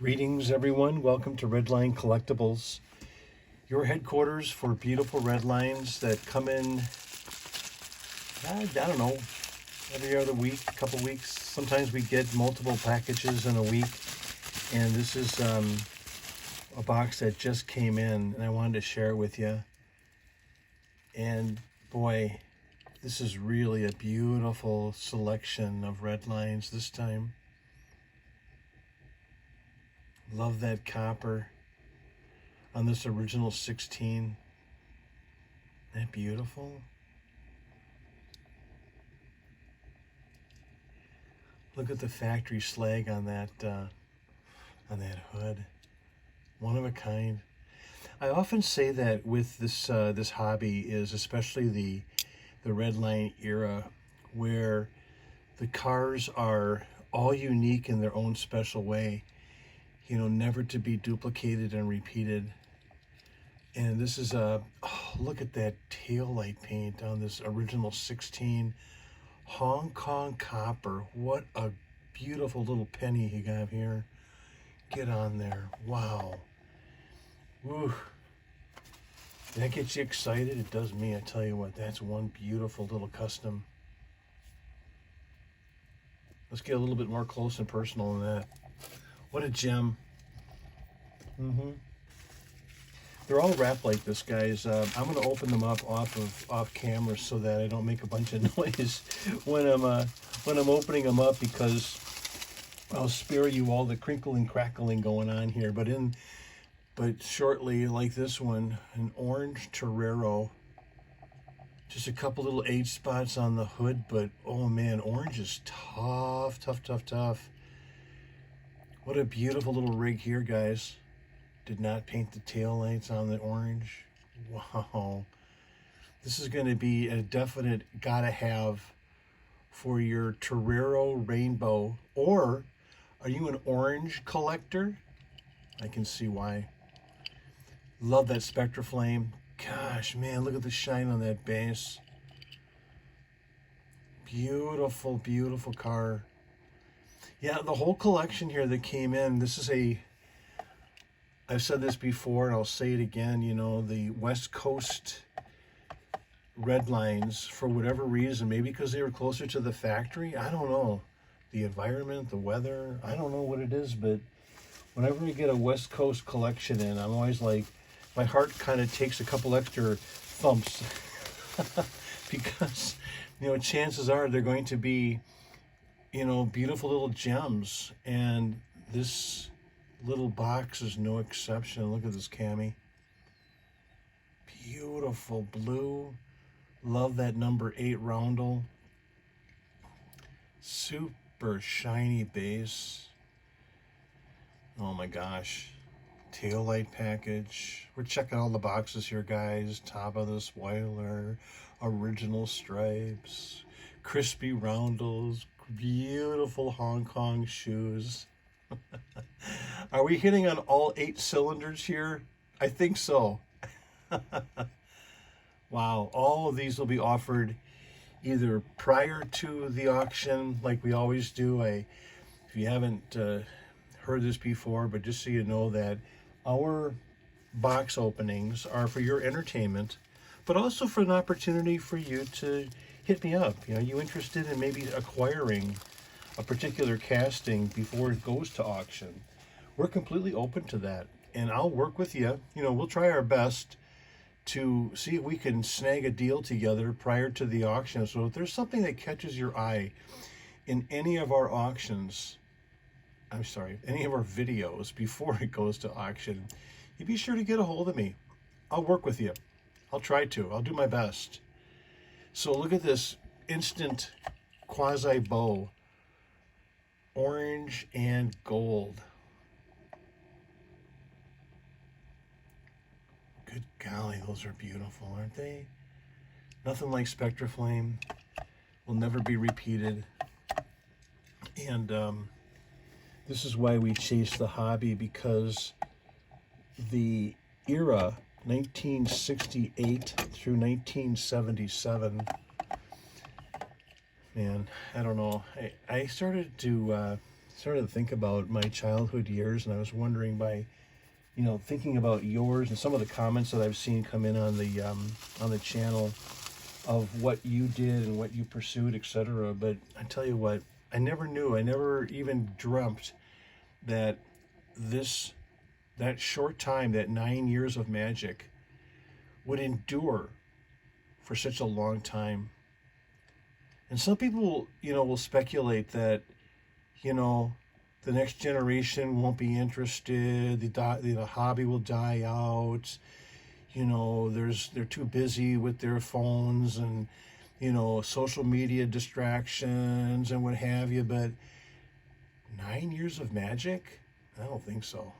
Greetings, everyone. Welcome to Redline Collectibles, your headquarters for beautiful red lines that come in, I don't know, every other week, a couple weeks. Sometimes we get multiple packages in a week, and this is a box that just came in, and I wanted to share it with you. And boy, this is really a beautiful selection of red lines this time. Love that copper on this original 16. Isn't that beautiful? Look at the factory slag on that hood. One of a kind. I often say that with this this hobby is especially the Redline era, where the cars are all unique in their own special way. You know, never to be duplicated and repeated. And this is look at that tail light paint on this original 16 Hong Kong copper. What a beautiful little penny you got here. Get on there. Wow. Woo. Did that get you excited? It does me. I tell you what, that's one beautiful little custom. Let's get a little bit more close and personal than that. What a gem. They're all wrapped like this, guys. I'm going to open them up off camera so that I don't make a bunch of noise when I'm opening them up, because I'll spare you all the crinkle and crackling going on here. But shortly, like this one, an orange Torero. Just a couple little age spots on the hood, but oh man, orange is tough, tough, tough, tough. What a beautiful little rig here, guys. Did not paint the tail lights on the orange. Wow. This is going to be a definite gotta have for your Torero Rainbow. Or are you an orange collector? I can see why. Love that Spectra-Flame. Gosh, man, look at the shine on that base. Beautiful, beautiful car. Yeah, the whole collection here that came in, this is I've said this before and I'll say it again, you know, the West Coast Redlines, for whatever reason, maybe because they were closer to the factory, I don't know. The environment, the weather, I don't know what it is, but whenever we get a West Coast collection in, I'm always like, my heart kind of takes a couple extra thumps because, you know, chances are they're going to be, you know, beautiful little gems, and this little box is no exception. Look at this cami. Beautiful blue. Love that number 8 roundel. Super shiny base. Oh my gosh. Tail light package. We're checking all the boxes here, guys. Top of the spoiler. Original stripes. Crispy roundels. Beautiful Hong Kong shoes. Are we hitting on all 8 cylinders here? I think so. Wow, all of these will be offered either prior to the auction, like we always do. If you haven't heard this before, but just so you know that our box openings are for your entertainment, but also for an opportunity for you to hit me up. You know, you interested in maybe acquiring a particular casting before it goes to auction? We're completely open to that, and I'll work with you. You know, we'll try our best to see if we can snag a deal together prior to the auction. So if there's something that catches your eye in any of our auctions, any of our videos before it goes to auction, you be sure to get a hold of me. I'll work with you. I'll try to. I'll do my best. So look at this instant quasi bow. Orange and gold. Good golly, those are beautiful, aren't they? Nothing like Spectra-Flame. Will never be repeated. And this is why we chase the hobby, because the era, 1968 through 1977, man, I don't know. I started to started to think about my childhood years, and I was wondering thinking about yours and some of the comments that I've seen come in on the channel of what you did and what you pursued, etc. But I tell you what, I never knew, I never even dreamt that that short time, that 9 years of magic, would endure for such a long time. And some people, will speculate that, the next generation won't be interested, the hobby will die out, they're too busy with their phones and, social media distractions and what have you. But 9 years of magic? I don't think so.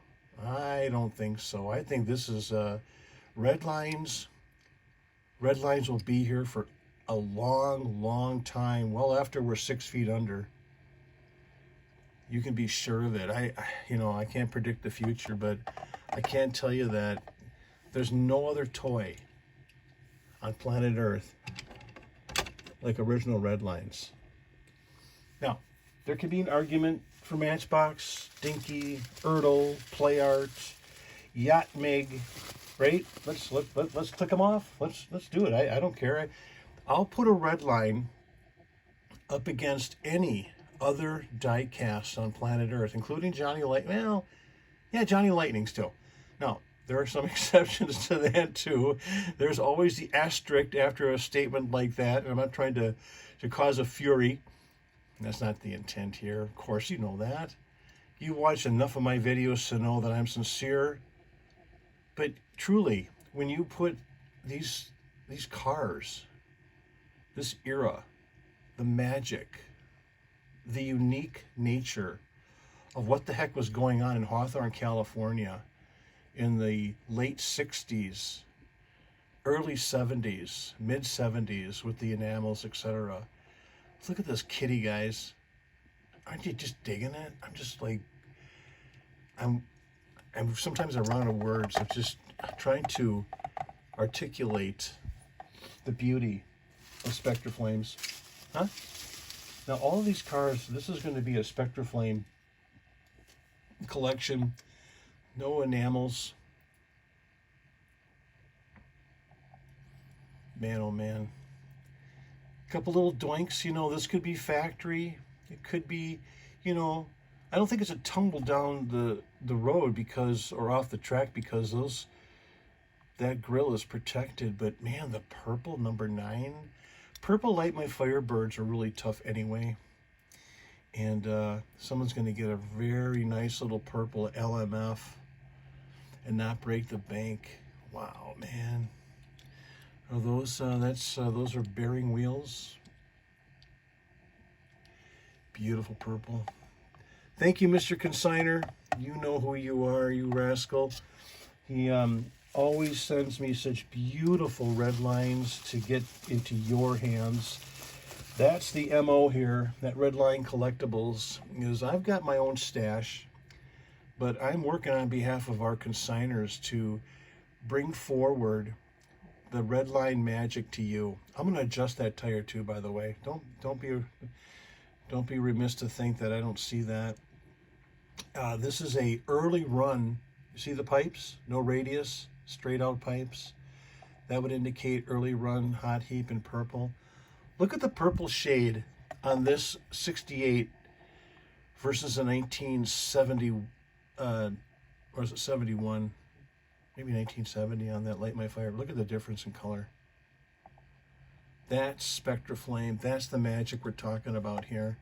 I don't think so. I think this is Redlines. Redlines will be here for a long, long time, well after we're 6 feet under. You can be sure of it. I can't predict the future, but I can tell you that there's no other toy on planet Earth like original Redlines. Now, there can be an argument for Matchbox, Dinky, Ertl, Play Art, Yacht Mig, right? Let's click them off. Let's do it. I don't care. I'll put a Redline up against any other die cast on planet Earth, including Johnny Lightning. Well, yeah, Johnny Lightning still. Now, there are some exceptions to that too. There's always the asterisk after a statement like that, and I'm not trying to cause a fury. That's not the intent here. Of course, you know that. You watch enough of my videos to know that I'm sincere. But truly, when you put these cars, this era, the magic, the unique nature of what the heck was going on in Hawthorne, California in the late 60s, early 70s, mid 70s with the enamels, etc. Look at this kitty, guys. Aren't you just digging it? I'm just like, I'm sometimes I run out of words. I'm just trying to articulate the beauty of Spectra-Flames. Huh? Now, all of these cars, this is going to be a Spectra-Flame collection. No enamels. Man, oh man. A couple little doinks, this could be factory. It could be, I don't think it's a tumble down the road or off the track because that grill is protected. But man, the purple number 9. Purple Light My Firebirds are really tough anyway. And someone's going to get a very nice little purple LMF and not break the bank. Wow, man. Are those those are bearing wheels? Beautiful purple. Thank you, Mr. Consigner. You know who you are, you rascal. He always sends me such beautiful Redlines to get into your hands. That's the MO here, that Redline Collectibles, is I've got my own stash, but I'm working on behalf of our consigners to bring forward the Redline magic to you. I'm going to adjust that tire too, by the way. Don't be remiss to think that I don't see that. This is a early run. You see the pipes? No radius, straight out pipes. That would indicate early run hot heap in purple. Look at the purple shade on this 68 versus a 1970, or is it 71? Maybe 1970 on that Light My Fire. Look at the difference in color. That's Spectra-Flame. That's the magic we're talking about here.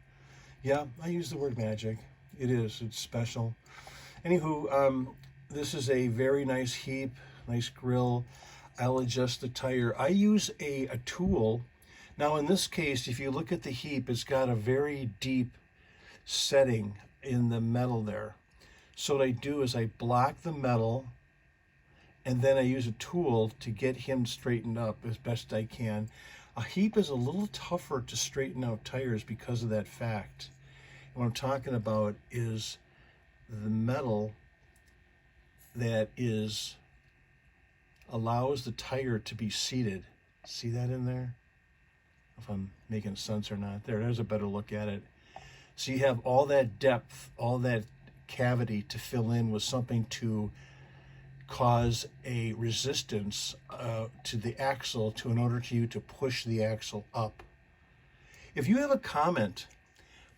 Yeah, I use the word magic. It is. It's special. Anywho, this is a very nice heap, nice grill. I'll adjust the tire. I use a tool. Now, in this case, if you look at the heap, it's got a very deep setting in the metal there. So what I do is I block the metal, and then I use a tool to get him straightened up as best I can. A heap is a little tougher to straighten out tires because of that fact. And what I'm talking about is the metal that allows the tire to be seated. See that in there? If I'm making sense or not. There's a better look at it. So you have all that depth, all that cavity to fill in with something to cause a resistance to the axle in order to you to push the axle up. If you have a comment,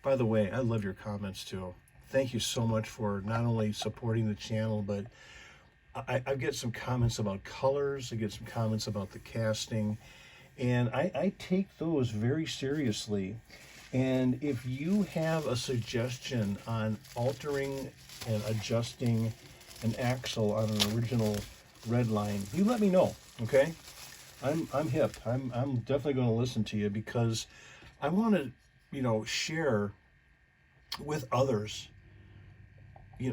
by the way, I love your comments too. Thank you so much for not only supporting the channel, but I get some comments about colors, I get some comments about the casting, and I take those very seriously. And if you have a suggestion on altering and adjusting an axle on an original Redline, you let me know, okay? I'm hip. I'm definitely going to listen to you, because I want to, share with others,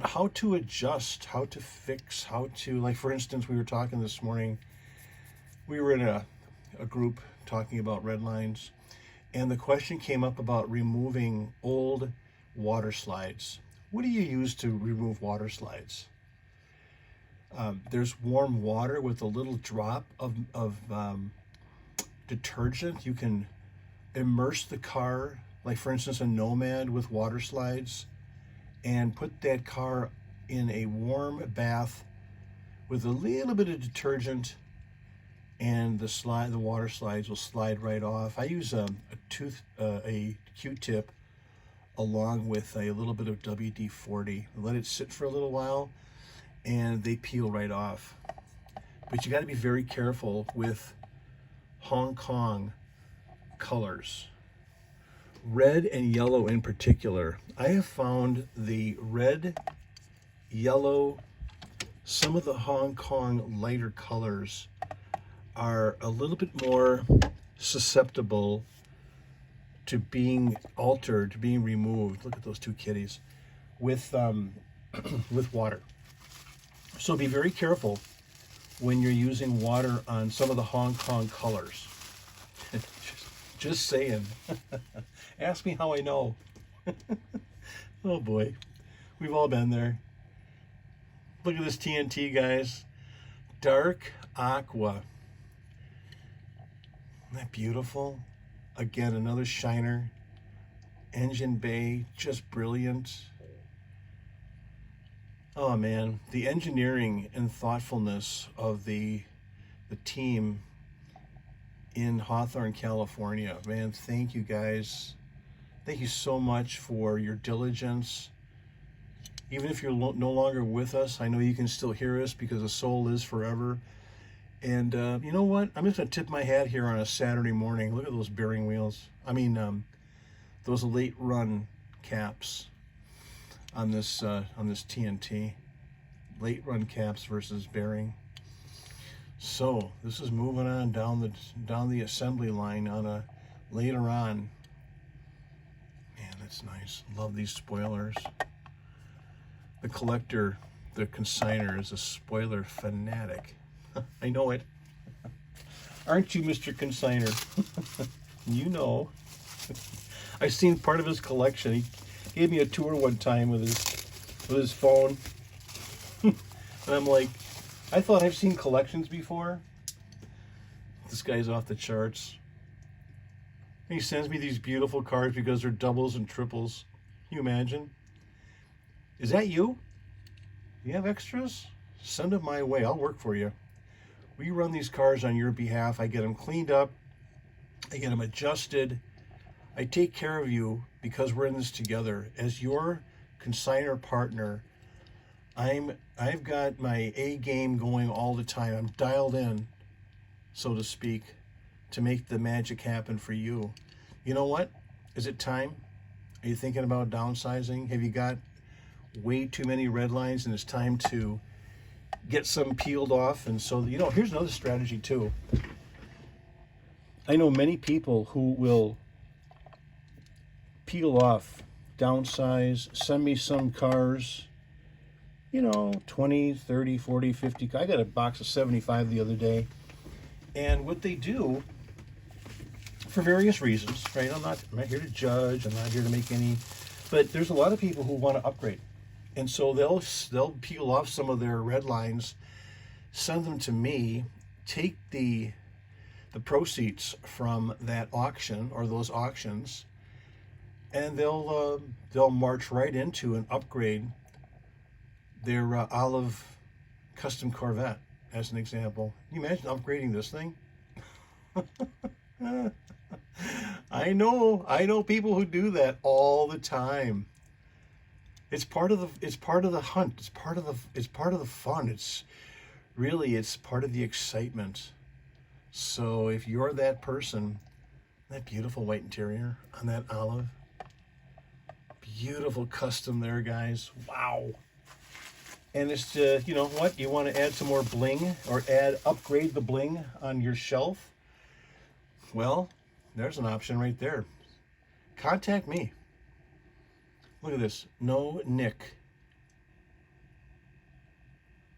how to adjust, how to fix, how to, like, for instance, we were talking this morning, we were in a group talking about Redlines, and the question came up about removing old water slides. What do you use to remove water slides? There's warm water with a little drop of detergent. You can immerse the car, like for instance a Nomad with water slides, and put that car in a warm bath with a little bit of detergent, and the water slides will slide right off. I use a Q-tip along with a little bit of WD-40. Let it sit for a little while, and they peel right off. But you got to be very careful with Hong Kong colors. Red and yellow in particular. I have found the red, yellow, some of the Hong Kong lighter colors are a little bit more susceptible to being altered, to being removed. Look at those two kitties with with water. So be very careful when you're using water on some of the Hong Kong colors. Just saying. Ask me how I know. Oh boy, we've all been there. Look at this TNT, guys. Dark aqua. Isn't that beautiful? Again, another shiner. Engine bay, just brilliant. Oh man, the engineering and thoughtfulness of the team in Hawthorne, California. Man, thank you guys. Thank you so much for your diligence. Even if you're no longer with us, I know you can still hear us because the soul is forever. And you know what? I'm just going to tip my hat here on a Saturday morning. Look at those bearing wheels. I mean, those late run caps on this TNT. Late run caps versus bearing. So this is moving on down the assembly line on a later on. Man, that's nice. Love these spoilers. The collector, the consignor, is a spoiler fanatic. I know it. Aren't you, Mr. Consigner? You know. I've seen part of his collection. He gave me a tour one time with his phone. And I'm like, I thought I've seen collections before. This guy's off the charts. And he sends me these beautiful cards because they're doubles and triples. Can you imagine? Is that you? You have extras? Send them my way. I'll work for you. We run these cars on your behalf. I get them cleaned up. I get them adjusted. I take care of you because we're in this together. As your consignor partner, I've got my A game going all the time. I'm dialed in, so to speak, to make the magic happen for you. You know what? Is it time? Are you thinking about downsizing? Have you got way too many Redlines and it's time to get some peeled off? And so, here's another strategy too. I know many people who will peel off, downsize, send me some cars, 20, 30, 40, 50. I got a box of 75 the other day. And what they do, for various reasons, right? I'm not here to judge. I'm not here to make any, but there's a lot of people who want to upgrade. And so they'll peel off some of their Redlines, send them to me, take the proceeds from that auction or those auctions, and they'll march right into and upgrade their olive custom Corvette, as an example. Can you imagine upgrading this thing? I know people who do that all the time. It's part of the hunt. It's part of the fun. It's part of the excitement. So if you're that person, that beautiful white interior on that olive, beautiful custom there, guys. Wow. And it's you know what, you want to add some more bling or upgrade the bling on your shelf. Well, there's an option right there. Contact me. Look at this, no nick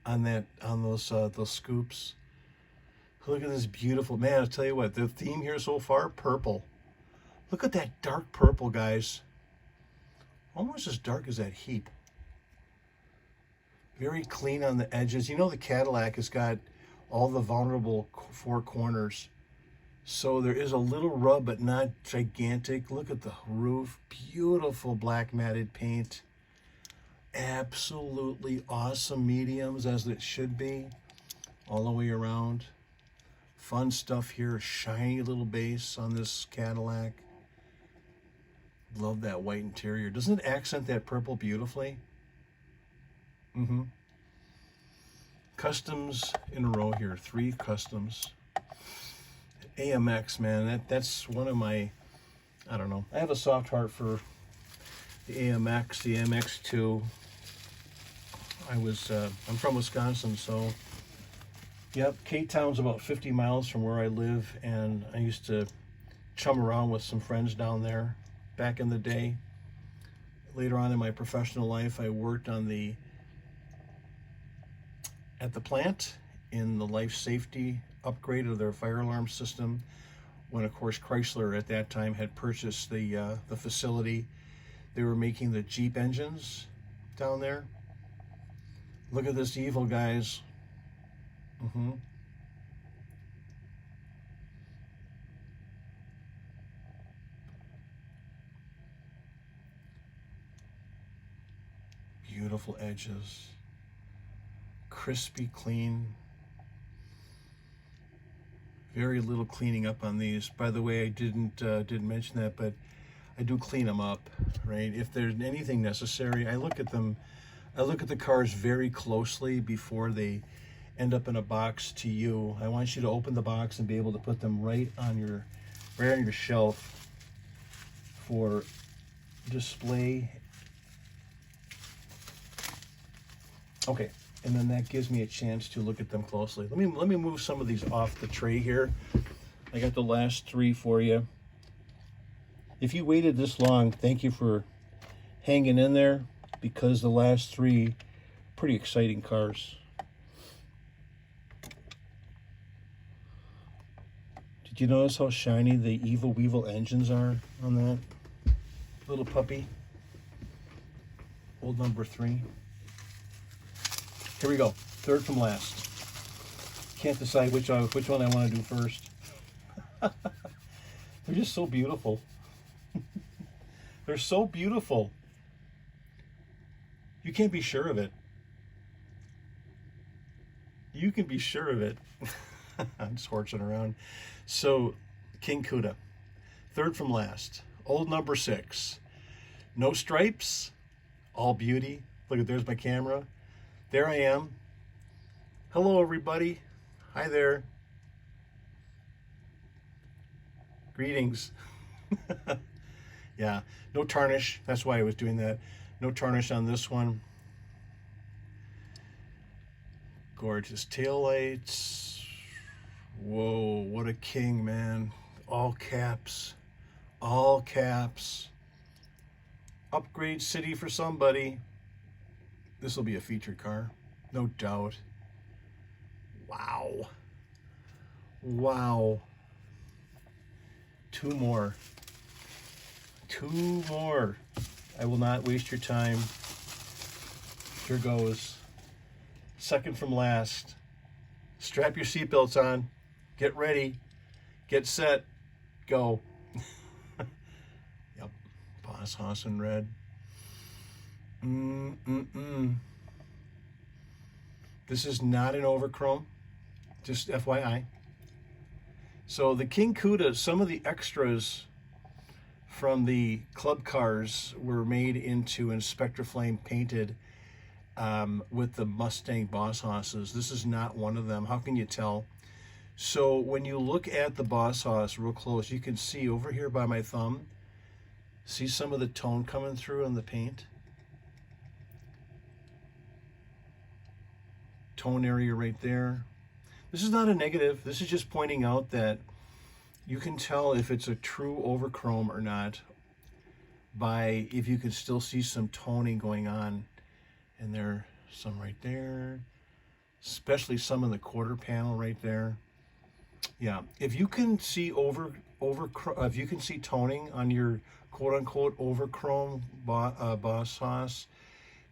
on those scoops. Look at this beautiful, man, I'll tell you what, the theme here so far, purple. Look at that dark purple, guys. Almost as dark as that heap. Very clean on the edges. You know the Cadillac has got all the vulnerable four corners. So there is a little rub, but not gigantic. Look at the roof. Beautiful black matted paint. Absolutely awesome mediums, as it should be, all the way around. Fun stuff here. Shiny little base on this Cadillac. Love that white interior. Doesn't it accent that purple beautifully? Mm-hmm. Customs in a row here. 3 customs. AMX, man, that's one of my, I don't know. I have a soft heart for the AMX, the MX2. I'm from Wisconsin, so yep, K-Town's about 50 miles from where I live, and I used to chum around with some friends down there back in the day. Later on in my professional life, I worked at the plant in the life safety upgrade of their fire alarm system, when of course Chrysler at that time had purchased the facility. They were making the Jeep engines down there. Look at this evil, guys. Mm-hmm. Beautiful edges, crispy clean. Very little cleaning up on these. By the way, I didn't mention that, but I do clean them up, right? If there's anything necessary, I look at them. I look at the cars very closely before they end up in a box to you. I want you to open the box and be able to put them right on your shelf for display. Okay. And then that gives me a chance to look at them closely. Let me move some of these off the tray here. I got the last 3 for you. If you waited this long, thank you for hanging in there, because the last 3 pretty exciting cars. Did you notice how shiny the Evil Weevil engines are on that little puppy? Old number 3. Here we go, 3rd from last. Can't decide which one I want to do first. They're just so beautiful. They're so beautiful. You can't be sure of it. You can be sure of it. I'm just horsing around. So, King Cuda, 3rd from last. Old number 6. No stripes, all beauty. Look at, there's my camera. There I am. Hello, everybody. Hi there. Greetings. Yeah, no tarnish. That's why I was doing that. No tarnish on this one. Gorgeous taillights. Whoa, what a king, man. All caps. All caps. Upgrade city for somebody. This will be a featured car, no doubt. Wow. Wow. 2 more. 2 more. I will not waste your time. Here goes. 2nd from last. Strap your seatbelts on. Get ready. Get set. Go. Yep. Boss Hoss in red. This is not an overchrome, just FYI. So the King Cuda, some of the extras from the club cars were made into and Spectra-Flame painted with the Mustang Boss Hosses. This is not one of them. How can you tell? So when you look at the Boss Hoss real close, you can see over here by my thumb, see some of the tone coming through in the paint. Tone area right there. This is not a negative. This is just pointing out that you can tell if it's a true overchrome or not by if you can still see some toning going on. And there, some right there, especially some in the quarter panel right there. Yeah, if you can see if you can see toning on your quote-unquote overchrome Boss Hoss,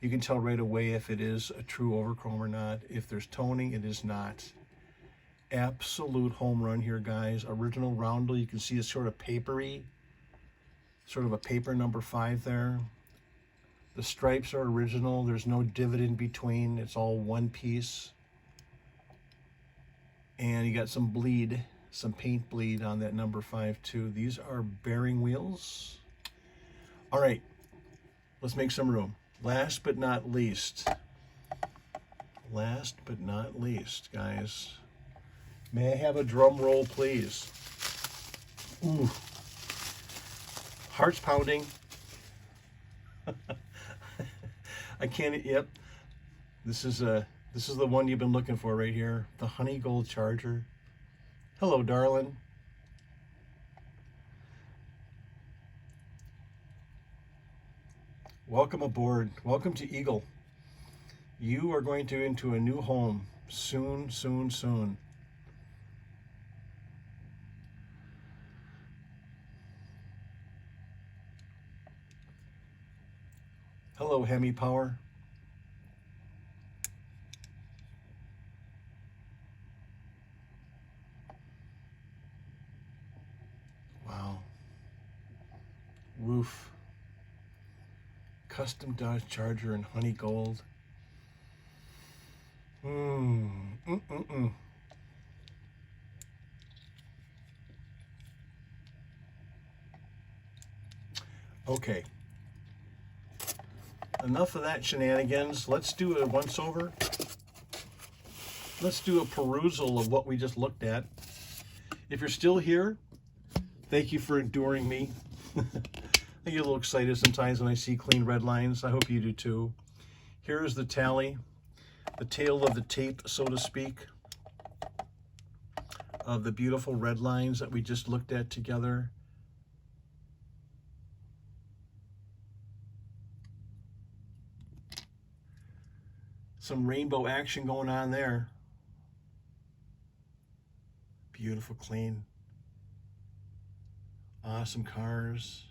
you can tell right away if it is a true overchrome or not. If there's toning, it is not. Absolute home run here, guys. Original roundel. You can see it's sort of papery, sort of a paper number 5 there. The stripes are original. There's no divot in between. It's all one piece. And you got some bleed, some paint bleed on that number 5 too. These are bearing wheels. All right, let's make some room. Last but not least, guys, may I have a drum roll, please? Ooh, heart's pounding. I can't. Yep, this is the one you've been looking for right here. The Honey Gold Charger. Hello, darling. Welcome aboard. Welcome to Eagle. You are going to into a new home soon, soon, soon. Hello, Hemi Power. Wow. Roof. Custom Dodge Charger in honey gold. Okay. Enough of that shenanigans. Let's do a once over. Let's do a perusal of what we just looked at. If you're still here, thank you for enduring me. I get a little excited sometimes when I see clean red lines. I hope you do too. Here is the tally, the tail of the tape, so to speak, of the beautiful red lines that we just looked at together. Some rainbow action going on there. Beautiful, clean. Awesome cars.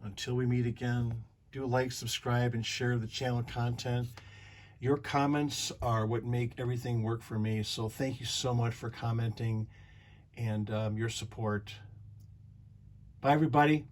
Until we meet again, do like, subscribe, and share the channel content. Your comments are what make everything work for me. So thank you so much for commenting and your support. Bye, everybody.